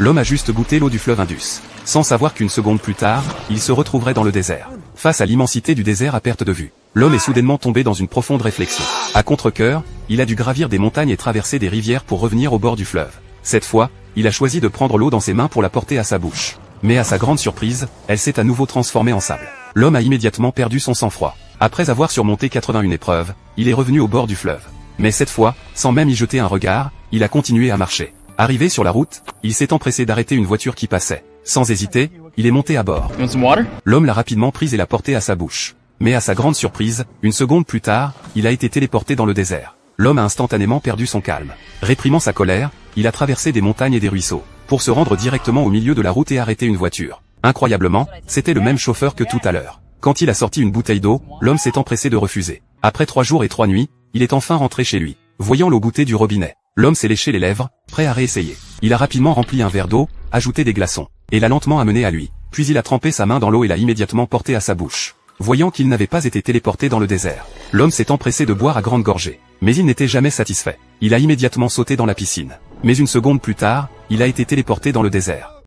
L'homme a juste goûté l'eau du fleuve Indus, sans savoir qu'une seconde plus tard, il se retrouverait dans le désert. Face à l'immensité du désert à perte de vue, l'homme est soudainement tombé dans une profonde réflexion. À contre-cœur, il a dû gravir des montagnes et traverser des rivières pour revenir au bord du fleuve. Cette fois, il a choisi de prendre l'eau dans ses mains pour la porter à sa bouche. Mais à sa grande surprise, elle s'est à nouveau transformée en sable. L'homme a immédiatement perdu son sang-froid. Après avoir surmonté 81 épreuves, il est revenu au bord du fleuve. Mais cette fois, sans même y jeter un regard, il a continué à marcher. Arrivé sur la route, il s'est empressé d'arrêter une voiture qui passait. Sans hésiter, il est monté à bord. L'homme l'a rapidement prise et l'a portée à sa bouche. Mais à sa grande surprise, une seconde plus tard, il a été téléporté dans le désert. L'homme a instantanément perdu son calme. Réprimant sa colère, il a traversé des montagnes et des ruisseaux, pour se rendre directement au milieu de la route et arrêter une voiture. Incroyablement, c'était le même chauffeur que tout à l'heure. Quand il a sorti une bouteille d'eau, l'homme s'est empressé de refuser. Après 3 jours et 3 nuits, il est enfin rentré chez lui. Voyant l'eau goûter du robinet, l'homme s'est léché les lèvres, prêt à réessayer. Il a rapidement rempli un verre d'eau, ajouté des glaçons, et l'a lentement amené à lui. Puis il a trempé sa main dans l'eau et l'a immédiatement porté à sa bouche. Voyant qu'il n'avait pas été téléporté dans le désert, l'homme s'est empressé de boire à grande gorgée. Mais il n'était jamais satisfait. Il a immédiatement sauté dans la piscine. Mais une seconde plus tard, il a été téléporté dans le désert.